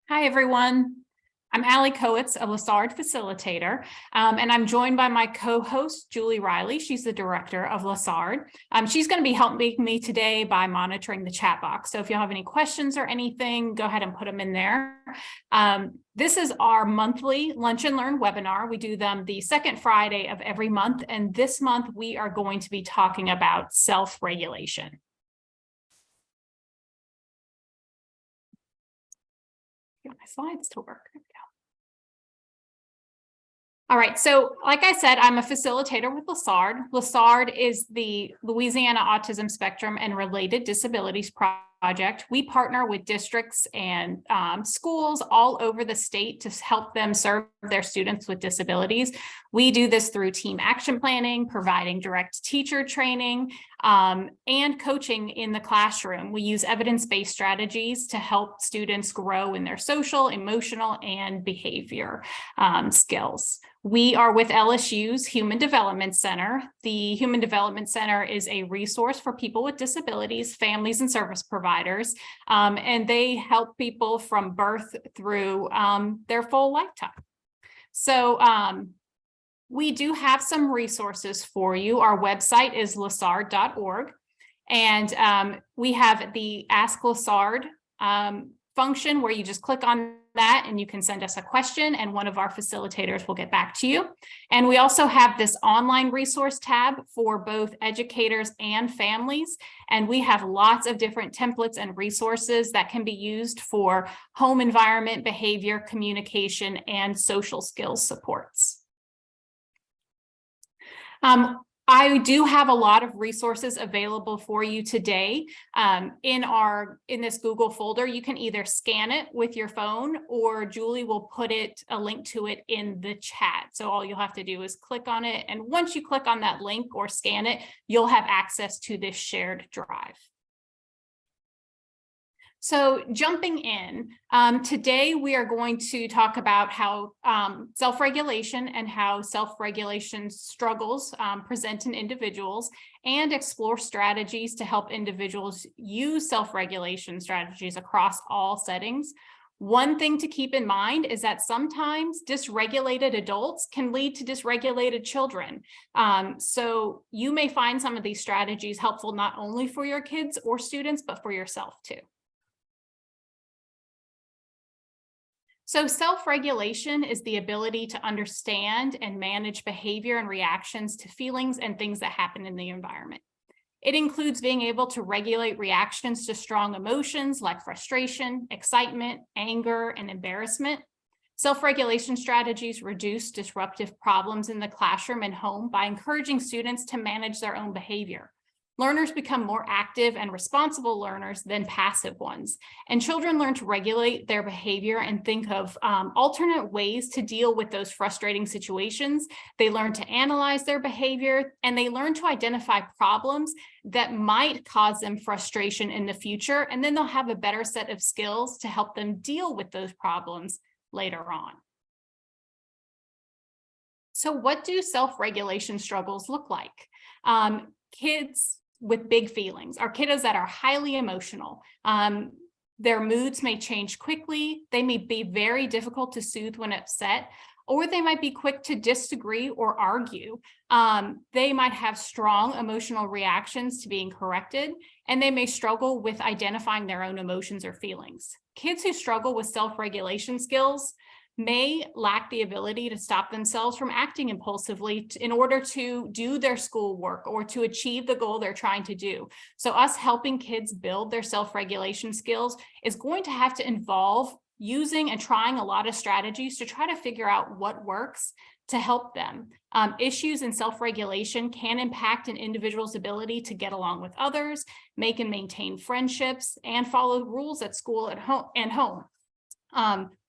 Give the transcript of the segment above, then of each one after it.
Hi, everyone. I'm Allie Kowitz, a Lessard facilitator, and I'm joined by my co-host, Julie Riley. She's the director of Lessard. She's going to be helping me today by monitoring the chat box. So if you have any questions or anything, go ahead and put them in there. This is our monthly Lunch and Learn webinar. We do them the second Friday of every month, and this month we are going to be talking about self-regulation. Get my slides to work. There we go. All right, so like I said, I'm a facilitator with Lessard. Lessard is the Louisiana Autism Spectrum and Related Disabilities Project. We partner with districts and schools all over the state to help them serve their students with disabilities. We do this through team action planning, providing direct teacher training, and coaching in the classroom. We use evidence-based strategies to help students grow in their social, emotional, and behavior skills. We are with LSU's Human Development Center. The Human Development Center is a resource for people with disabilities, families, and service providers, and they help people from birth through their full lifetime. So we do have some resources for you. Our website is lessard.org, and we have the Ask Lessard function where you just click on that and you can send us a question and one of our facilitators will get back to you. And we also have this online resource tab for both educators and families. And we have lots of different templates and resources that can be used for home environment, behavior, communication, and social skills supports. I do have a lot of resources available for you today. In this Google folder, you can either scan it with your phone or Julie will put a link to it in the chat. So all you'll have to do is click on it. And once you click on that link or scan it, you'll have access to this shared drive. So jumping in, today we are going to talk about how self-regulation and how self-regulation struggles present in individuals and explore strategies to help individuals use self-regulation strategies across all settings. One thing to keep in mind is that sometimes dysregulated adults can lead to dysregulated children. So you may find some of these strategies helpful not only for your kids or students, but for yourself too. So self-regulation is the ability to understand and manage behavior and reactions to feelings and things that happen in the environment. It includes being able to regulate reactions to strong emotions like frustration, excitement, anger, and embarrassment. Self-regulation strategies reduce disruptive problems in the classroom and home by encouraging students to manage their own behavior. Learners become more active and responsible learners than passive ones, and children learn to regulate their behavior and think of alternate ways to deal with those frustrating situations. They learn to analyze their behavior, and they learn to identify problems that might cause them frustration in the future, and then they'll have a better set of skills to help them deal with those problems later on. So what do self-regulation struggles look like? Kids with big feelings are kiddos that are highly emotional. Their moods may change quickly. They may be very difficult to soothe when upset, or they might be quick to disagree or argue. They might have strong emotional reactions to being corrected, and they may struggle with identifying their own emotions or feelings. Kids who struggle with self-regulation skills may lack the ability to stop themselves from acting impulsively in order to do their schoolwork or to achieve the goal they're trying to do. So us helping kids build their self-regulation skills is going to have to involve using and trying a lot of strategies to try to figure out what works to help them. Issues in self-regulation can impact an individual's ability to get along with others, make and maintain friendships, and follow rules at school and home.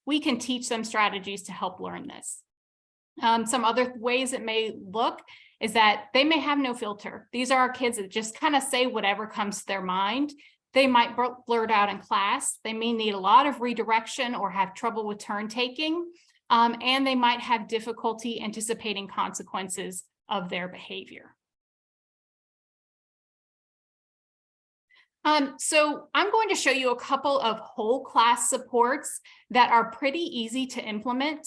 We can teach them strategies to help learn this. Some other ways it may look is that they may have no filter. These are our kids that just kind of say whatever comes to their mind. They might blurt out in class. They may need a lot of redirection or have trouble with turn taking. And they might have difficulty anticipating consequences of their behavior. So I'm going to show you a couple of whole class supports that are pretty easy to implement.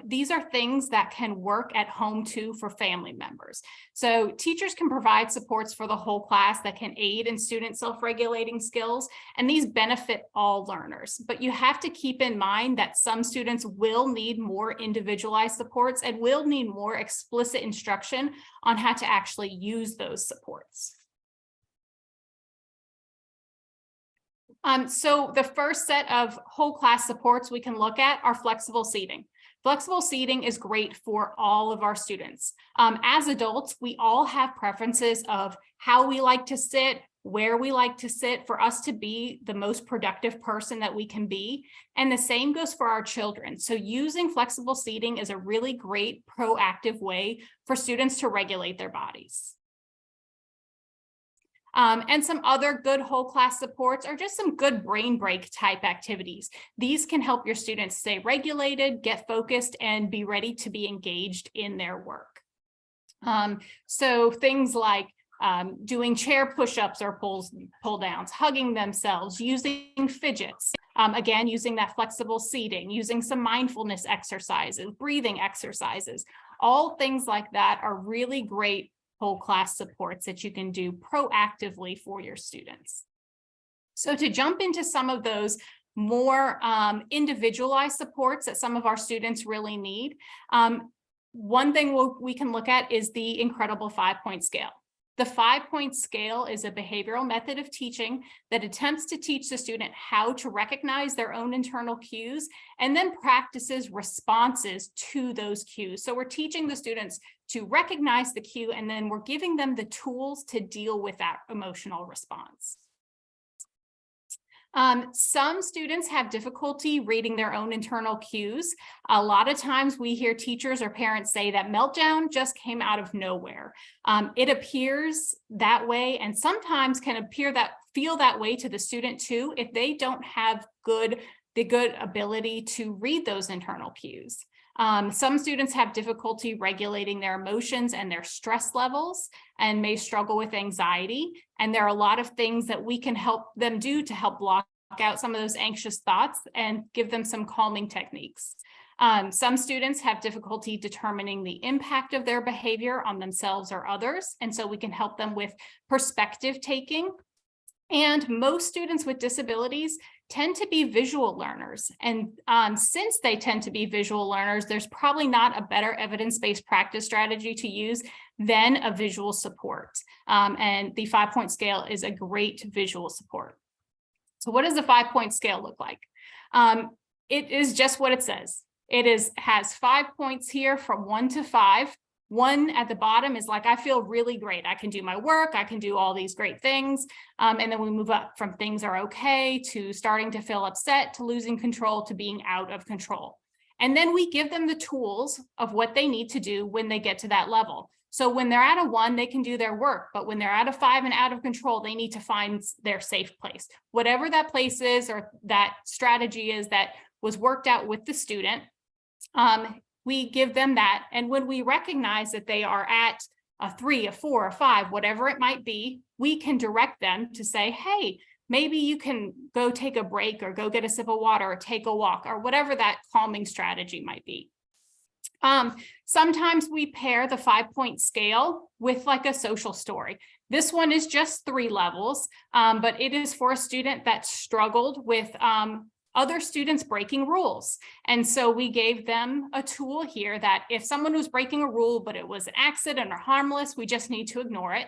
These are things that can work at home too for family members. So teachers can provide supports for the whole class that can aid in student self-regulating skills, and these benefit all learners. But you have to keep in mind that some students will need more individualized supports and will need more explicit instruction on how to actually use those supports. So the first set of whole class supports we can look at are flexible seating. Flexible seating is great for all of our students. As adults, we all have preferences of how we like to sit, where we like to sit for us to be the most productive person that we can be. And the same goes for our children. So using flexible seating is a really great proactive way for students to regulate their bodies. And some other good whole class supports are just some good brain break type activities. These can help your students stay regulated, get focused, and be ready to be engaged in their work. So things like doing chair push-ups or pull downs, hugging themselves, using fidgets, again, using that flexible seating, using some mindfulness exercises, breathing exercises, all things like that are really great whole class supports that you can do proactively for your students. So to jump into some of those more individualized supports that some of our students really need, one thing we can look at is the incredible 5-point scale. The 5-point scale is a behavioral method of teaching that attempts to teach the student how to recognize their own internal cues and then practices responses to those cues. So we're teaching the students to recognize the cue, and then we're giving them the tools to deal with that emotional response. Some students have difficulty reading their own internal cues. A lot of times we hear teachers or parents say that meltdown just came out of nowhere. It appears that way, and sometimes can feel that way to the student too if they don't have the good ability to read those internal cues. Some students have difficulty regulating their emotions and their stress levels and may struggle with anxiety. And there are a lot of things that we can help them do to help block out some of those anxious thoughts and give them some calming techniques. Some students have difficulty determining the impact of their behavior on themselves or others. And so we can help them with perspective taking. And most students with disabilities tend to be visual learners. And since they tend to be visual learners, there's probably not a better evidence-based practice strategy to use than a visual support. And the 5-point scale is a great visual support. So what does the 5-point scale look like? It is just what it says. It has 5 points here from 1 to 5. 1 at the bottom is like, I feel really great. I can do my work. I can do all these great things. And then we move up from things are okay to starting to feel upset to losing control to being out of control. And then we give them the tools of what they need to do when they get to that level. So when they're at a 1, they can do their work, but when they're at a 5 and out of control, they need to find their safe place. Whatever that place is or that strategy is that was worked out with the student, we give them that. And when we recognize that they are at a 3, a 4, a 5, whatever it might be, we can direct them to say, hey, maybe you can go take a break or go get a sip of water or take a walk or whatever that calming strategy might be. Sometimes we pair the 5-point scale with like a social story. This one is just 3 levels, but it is for a student that struggled with other students breaking rules. And so we gave them a tool here that if someone was breaking a rule, but it was an accident or harmless, we just need to ignore it.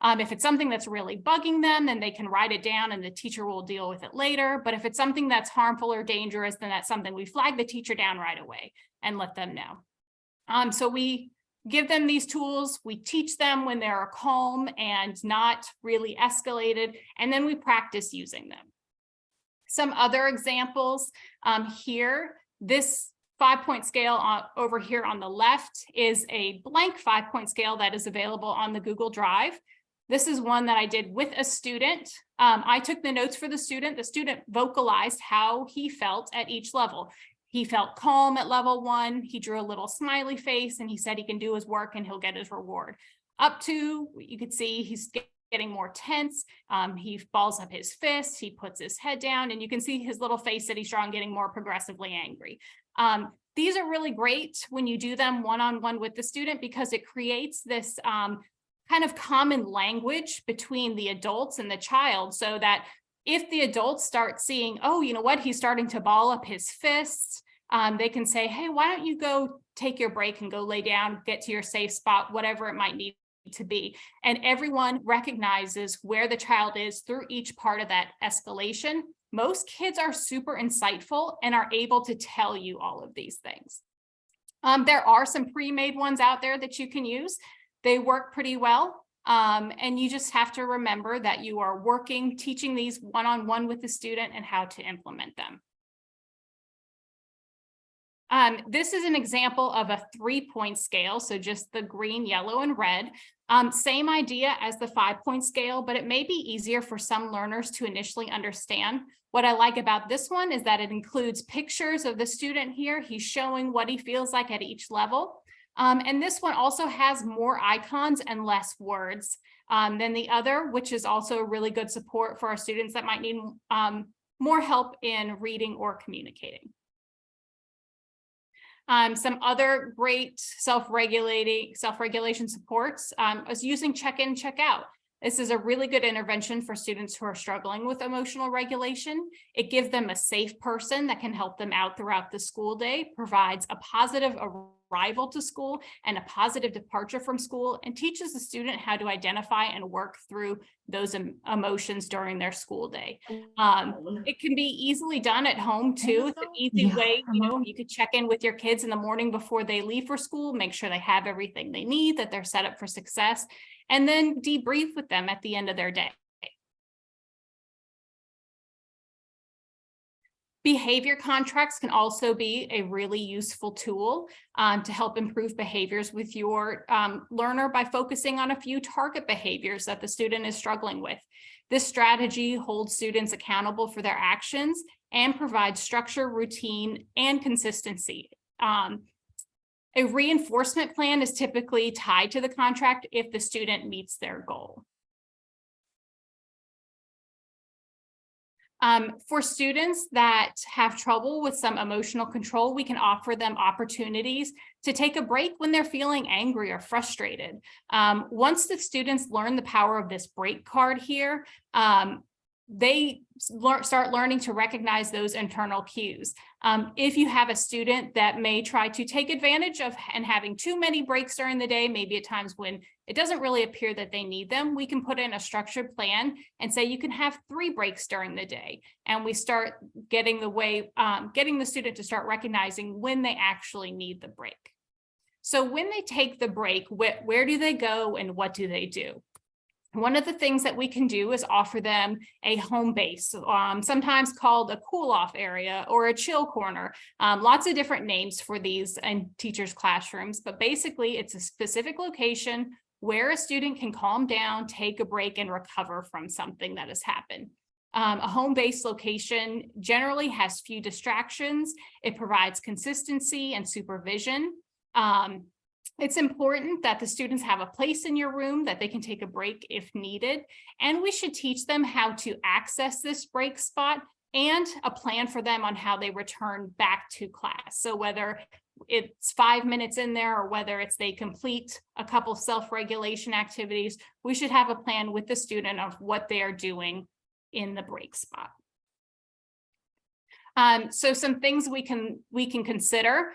If it's something that's really bugging them, then they can write it down and the teacher will deal with it later. But if it's something that's harmful or dangerous, then that's something we flag the teacher down right away and let them know. So we give them these tools, we teach them when they're calm and not really escalated, and then we practice using them. Some other examples here, this 5-point scale over here on the left is a blank 5-point scale that is available on the Google Drive. This is one that I did with a student. I took the notes for the student. The student vocalized how he felt at each level. He felt calm at level 1. He drew a little smiley face and he said he can do his work and he'll get his reward. Up to, you could see he's getting more tense. He balls up his fists, he puts his head down, and you can see his little face that he's drawn getting more progressively angry. These are really great when you do them one-on-one with the student, because it creates this kind of common language between the adults and the child, so that if the adults start seeing, oh, you know what, he's starting to ball up his fists, they can say, hey, why don't you go take your break and go lay down, get to your safe spot, whatever it might need to be. And everyone recognizes where the child is through each part of that escalation. Most kids are super insightful and are able to tell you all of these things. There are some pre-made ones out there that you can use. They work pretty well. And you just have to remember that you are teaching these one-on-one with the student and how to implement them. This is an example of a 3-point scale, so just the green, yellow, and red. Same idea as the 5-point scale, but it may be easier for some learners to initially understand. What I like about this one is that it includes pictures of the student here. He's showing what he feels like at each level. And this one also has more icons and less words than the other, which is also a really good support for our students that might need more help in reading or communicating. Some other great self-regulation supports is using Check-in Checkout. This is a really good intervention for students who are struggling with emotional regulation. It gives them a safe person that can help them out throughout the school day, provides a positive arrival to school and a positive departure from school, and teaches the student how to identify and work through those emotions during their school day. It can be easily done at home too. It's an easy way, you could check in with your kids in the morning before they leave for school, make sure they have everything they need, that they're set up for success, and then debrief with them at the end of their day. Behavior contracts can also be a really useful tool to help improve behaviors with your learner by focusing on a few target behaviors that the student is struggling with. This strategy holds students accountable for their actions and provides structure, routine, and consistency. A reinforcement plan is typically tied to the contract if the student meets their goal. For students that have trouble with some emotional control, we can offer them opportunities to take a break when they're feeling angry or frustrated. Once the students learn the power of this break card here, they start learning to recognize those internal cues. If you have a student that may try to take advantage of and having too many breaks during the day, maybe at times when it doesn't really appear that they need them, we can put in a structured plan and say you can have 3 breaks during the day. And we start getting the student to start recognizing when they actually need the break. So when they take the break, where do they go and what do they do? One of the things that we can do is offer them a home base, sometimes called a cool off area or a chill corner. Lots of different names for these in teachers' classrooms, but basically it's a specific location where a student can calm down, take a break, and recover from something that has happened. A home-based location generally has few distractions. It provides consistency and supervision. It's important that the students have a place in your room that they can take a break if needed. And we should teach them how to access this break spot and a plan for them on how they return back to class. So whether it's 5 minutes in there or whether it's they complete a couple self-regulation activities, we should have a plan with the student of what they are doing in the break spot. So some things we can consider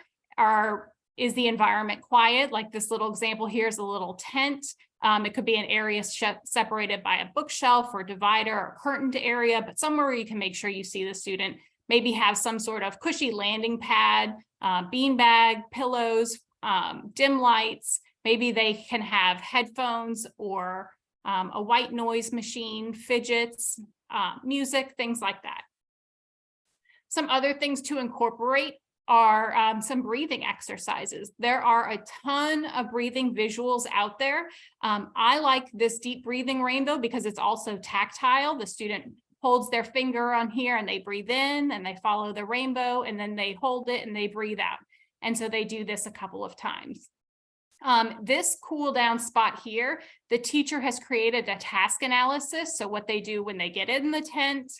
is the environment quiet? Like this little example here is a little tent. It could be an area separated by a bookshelf or divider or curtained area, but somewhere where you can make sure you see the student. Maybe have some sort of cushy landing pad, beanbag, pillows, dim lights. Maybe they can have headphones or a white noise machine, fidgets, music, things like that. Some other things to incorporate are some breathing exercises. There are a ton of breathing visuals out there. I like this deep breathing rainbow because it's also tactile. The student holds their finger on here and they breathe in and they follow the rainbow and then they hold it and they breathe out. And so they do this a couple of times. This cool down spot here, the teacher has created a task analysis. So what they do when they get in the tent,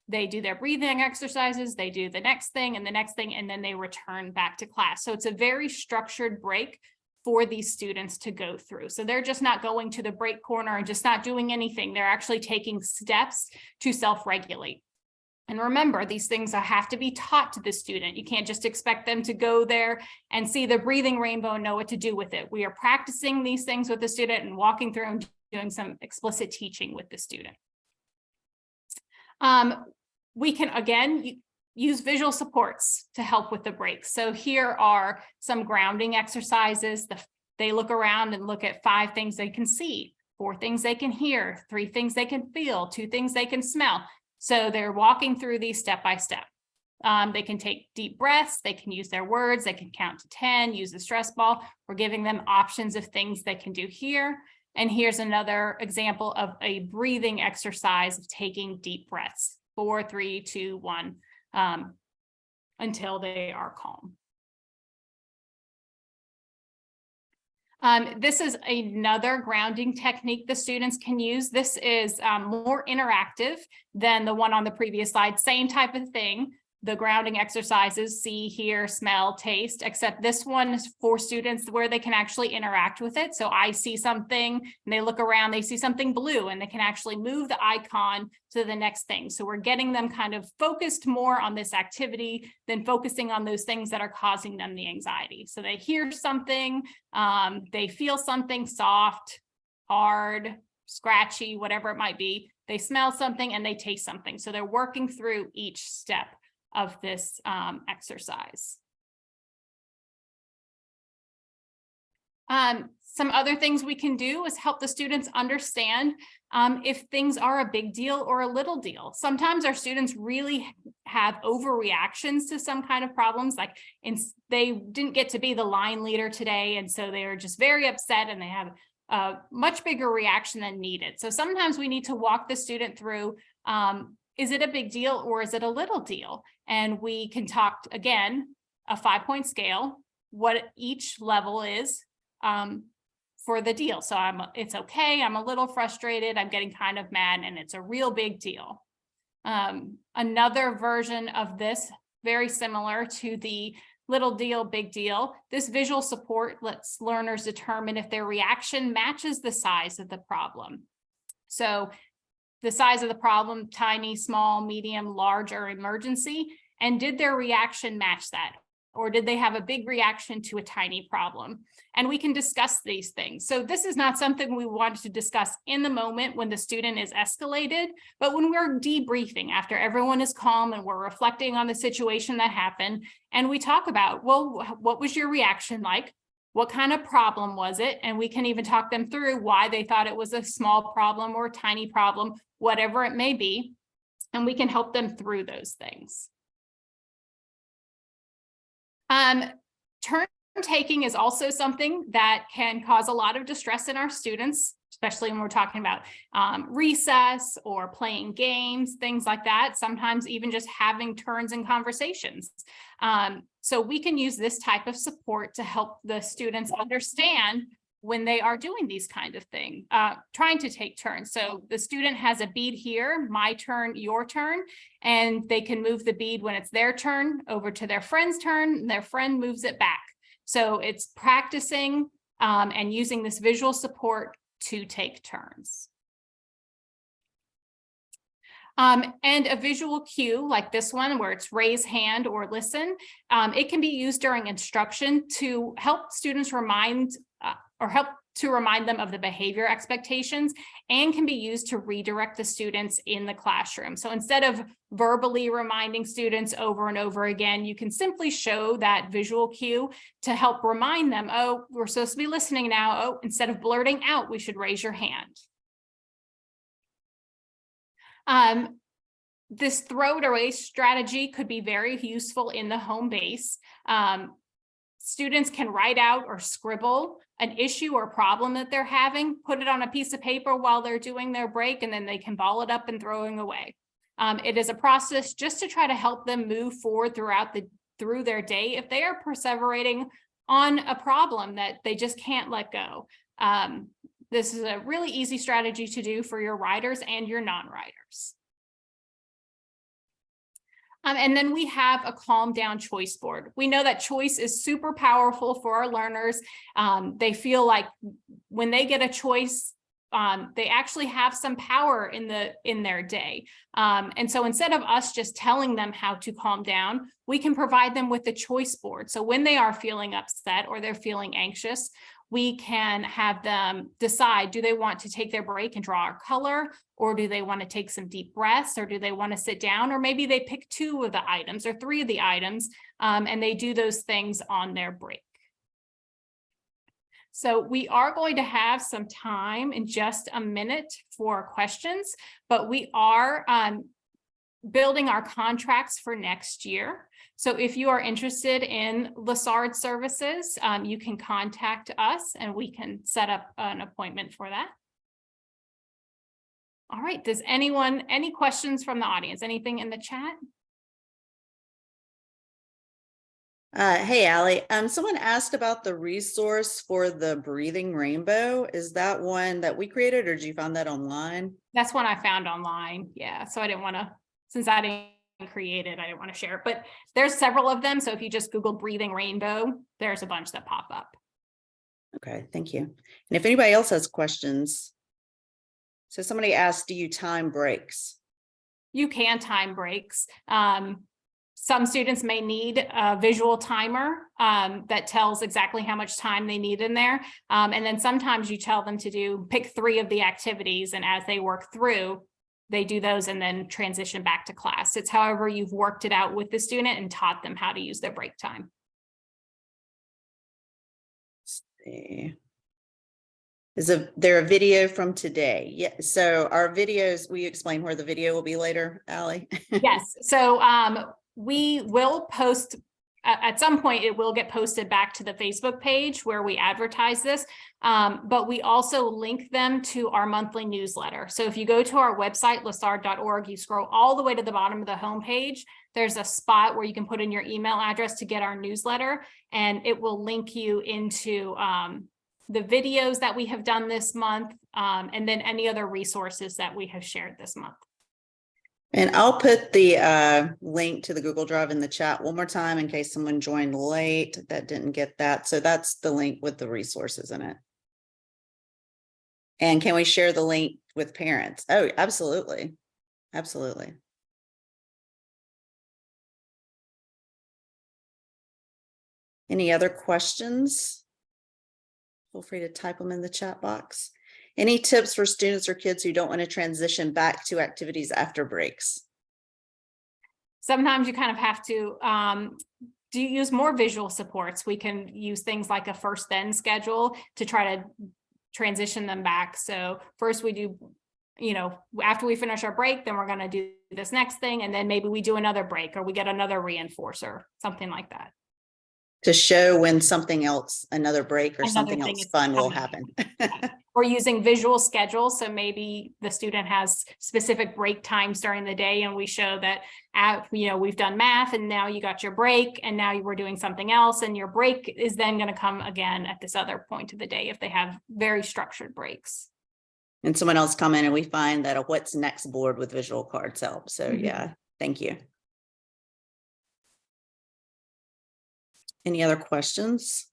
they do their breathing exercises, they do the next thing and the next thing, and then they return back to class. So it's a very structured break for these students to go through. So they're just not going to the break corner and just not doing anything. They're actually taking steps to self-regulate. And remember, these things have to be taught to the student. You can't just expect them to go there and see the breathing rainbow and know what to do with it. We are practicing these things with the student and walking through and doing some explicit teaching with the student. We can, again, use visual supports to help with the breaks. So here are some grounding exercises. They look around and look at 5 things they can see, 4 things they can hear, 3 things they can feel, 2 things they can smell. So they're walking through these step by step. They can take deep breaths, they can use their words, they can count to 10, use the stress ball. We're giving them options of things they can do here. And here's another example of a breathing exercise of taking deep breaths, 4, 3, 2, 1, until they are calm. This is another grounding technique the students can use. This is more interactive than the one on the previous slide. Same type of thing. The grounding exercises, see, hear, smell, taste, except this one is for students where they can actually interact with it. So I see something and they look around, they see something blue and they can actually move the icon to the next thing. So we're getting them kind of focused more on this activity than focusing on those things that are causing them the anxiety. So they hear something, they feel something soft, hard, scratchy, whatever it might be. They smell something and they taste something. So they're working through each step of this exercise. Some other things we can do is help the students understand if things are a big deal or a little deal. Sometimes our students really have overreactions to some kind of problems, like they didn't get to be the line leader today, and so they are just very upset and they have a much bigger reaction than needed. So sometimes we need to walk the student through, is it a big deal or is it a little deal? And we can talk, again, a 5-point scale, what each level is for the deal. So it's okay, I'm a little frustrated, I'm getting kind of mad, and it's a real big deal. Another version of this, very similar to the little deal, big deal. This visual support lets learners determine if their reaction matches the size of the problem. So the size of the problem, tiny, small, medium, large, or emergency, and did their reaction match that? Or did they have a big reaction to a tiny problem? And we can discuss these things. So this is not something we want to discuss in the moment when the student is escalated, but when we're debriefing after everyone is calm and we're reflecting on the situation that happened, and we talk about, well, what was your reaction like? What kind of problem was it? And we can even talk them through why they thought it was a small problem or a tiny problem, whatever it may be, and we can help them through those things. Turn taking is also something that can cause a lot of distress in our students, especially when we're talking about recess or playing games, things like that. Sometimes even just having turns in conversations. So we can use this type of support to help the students understand when they are doing these kind of things, trying to take turns. So the student has a bead here, my turn, your turn, and they can move the bead when it's their turn over to their friend's turn, and their friend moves it back. So it's practicing and using this visual support to take turns. And a visual cue like this one, where it's raise hand or listen, it can be used during instruction to help students remind them of the behavior expectations, and can be used to redirect the students in the classroom. So instead of verbally reminding students over and over again, you can simply show that visual cue to help remind them, oh, we're supposed to be listening now. Oh, instead of blurting out, we should raise your hand. This throw it away strategy could be very useful in the home base. Students can write out or scribble an issue or problem that they're having, put it on a piece of paper while they're doing their break, and then they can ball it up and throw it away. It is a process just to try to help them move forward through their day if they are perseverating on a problem that they just can't let go. This is a really easy strategy to do for your riders and your non-riders. And then we have a calm down choice board. We know that choice is super powerful for our learners. They feel like when they get a choice, they actually have some power in their day. And so instead of us just telling them how to calm down, we can provide them with a choice board. So when they are feeling upset or they're feeling anxious, we can have them decide, do they want to take their break and draw a color, or do they want to take some deep breaths, or do they want to sit down, or maybe they pick 2 of the items or 3 of the items, and they do those things on their break. So we are going to have some time in just a minute for questions, but we are building our contracts for next year. So if you are interested in Lessard services, you can contact us and we can set up an appointment for that. All right, does anyone, any questions from the audience? Anything in the chat? Hey, Allie, someone asked about the resource for the breathing rainbow. Is that one that we created, or did you find that online? That's one I found online. Yeah, so I didn't want to, since I didn't create it, I didn't want to share it, but there's several of them. So if you just Google breathing rainbow, there's a bunch that pop up. Okay, thank you. And if anybody else has questions. So somebody asked, do you time breaks? You can time breaks. Some students may need a visual timer that tells exactly how much time they need in there. And then sometimes you tell them to pick 3 of the activities, and as they work through, they do those and then transition back to class. It's however you've worked it out with the student and taught them how to use their break time. Let's see. Is there a video from today? Yeah, so our videos, will you explain where the video will be later, Allie? Yes, so we will post, at some point it will get posted back to the Facebook page where we advertise this, but we also link them to our monthly newsletter. So if you go to our website, lessard.org, you scroll all the way to the bottom of the homepage, there's a spot where you can put in your email address to get our newsletter, and it will link you into the videos that we have done this month, and then any other resources that we have shared this month. And I'll put the link to the Google Drive in the chat one more time in case someone joined late that didn't get that. So that's the link with the resources in it. And can we share the link with parents? Oh, absolutely. Absolutely. Any other questions? Feel free to type them in the chat box. Any tips for students or kids who don't want to transition back to activities after breaks? Sometimes you kind of have to use more visual supports. We can use things like a first then schedule to try to transition them back. So first we do, after we finish our break, then we're going to do this next thing. And then maybe we do another break, or we get another reinforcer, something like that. To show when something else, another break or something else fun will happen. Or using visual schedules. So maybe the student has specific break times during the day, and we show that, we've done math and now you got your break, and now you were doing something else, and your break is then going to come again at this other point of the day if they have very structured breaks. And someone else comment, and we find that a what's next board with visual cards help. So yeah, thank you. Any other questions?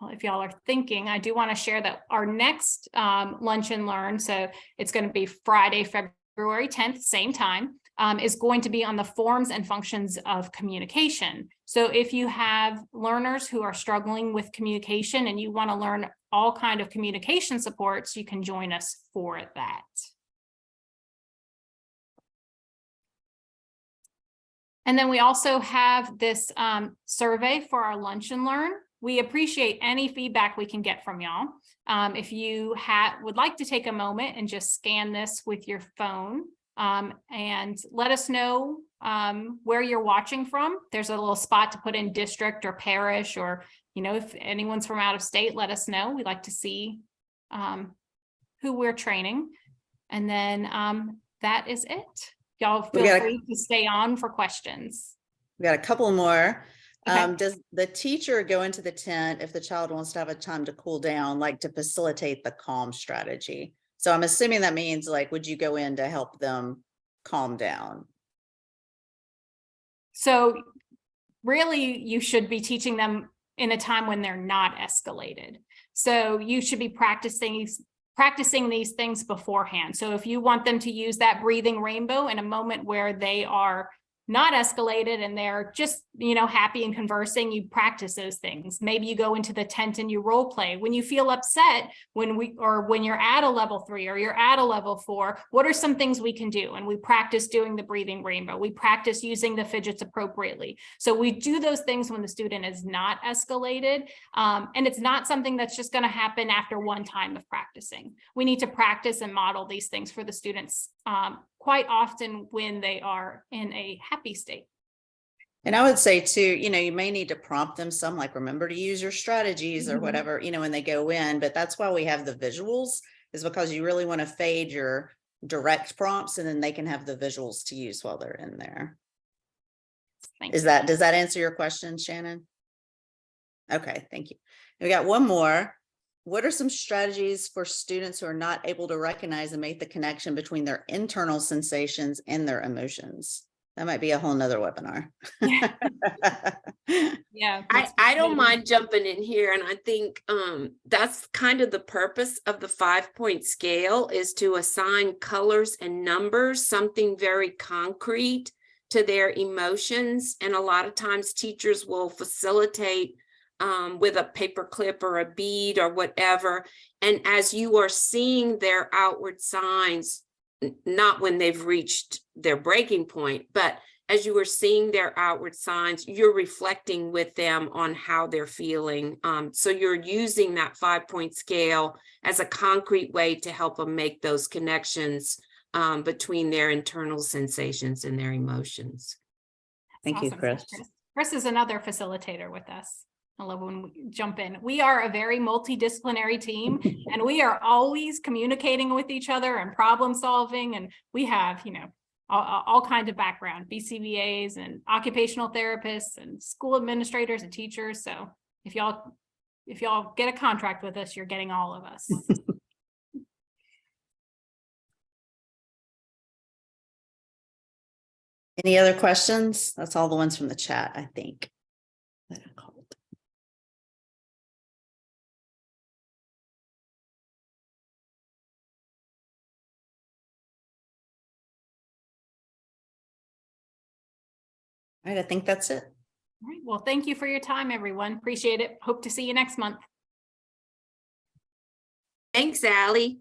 Well, if y'all are thinking, I do want to share that our next Lunch and Learn, so it's going to be Friday, February 10th, same time, is going to be on the forms and functions of communication. So if you have learners who are struggling with communication and you want to learn all kind of communication supports, you can join us for that. And then we also have this survey for our Lunch and Learn. We appreciate any feedback we can get from y'all. If you would like to take a moment and just scan this with your phone and let us know where you're watching from. There's a little spot to put in district or parish, or, if anyone's from out of state, let us know. We'd like to see who we're training. And then that is it. Y'all feel free to stay on for questions. We got a couple more. Okay. Does the teacher go into the tent if the child wants to have a time to cool down, like to facilitate the calm strategy? So I'm assuming that means like, would you go in to help them calm down? So really, you should be teaching them in a time when they're not escalated. So you should be practicing these things beforehand. So if you want them to use that breathing rainbow in a moment where they are not escalated and they're just, happy and conversing, you practice those things. Maybe you go into the tent and you role play. When you feel upset, when you're at a level 3 or you're at a level 4, what are some things we can do? And we practice doing the breathing rainbow. We practice using the fidgets appropriately. So we do those things when the student is not escalated. And it's not something that's just going to happen after one time of practicing. We need to practice and model these things for the students quite often when they are in a happy state. And I would say too, you may need to prompt them some, like, remember to use your strategies or whatever, when they go in, but that's why we have the visuals, is because you really want to fade your direct prompts and then they can have the visuals to use while they're in there. Does that answer your question, Shannon? Okay, thank you. We got one more. What are some strategies for students who are not able to recognize and make the connection between their internal sensations and their emotions? That might be a whole nother webinar. Yeah. I don't mind jumping in here. And I think that's kind of the purpose of the 5-point scale, is to assign colors and numbers, something very concrete to their emotions. And a lot of times teachers will facilitate with a paper clip or a bead or whatever. And as you are seeing their outward signs, not when they've reached their breaking point, but as you are seeing their outward signs, you're reflecting with them on how they're feeling. So you're using that 5-point scale as a concrete way to help them make those connections between their internal sensations and their emotions. Thank you, Chris. Chris is another facilitator with us. I love when we jump in. We are a very multidisciplinary team, and we are always communicating with each other and problem solving. And we have, all kinds of background, BCBAs and occupational therapists and school administrators and teachers. So if y'all get a contract with us, you're getting all of us. Any other questions? That's all the ones from the chat, I think, that I called. All right, I think that's it. All right. Well, thank you for your time, everyone. Appreciate it. Hope to see you next month. Thanks, Allie.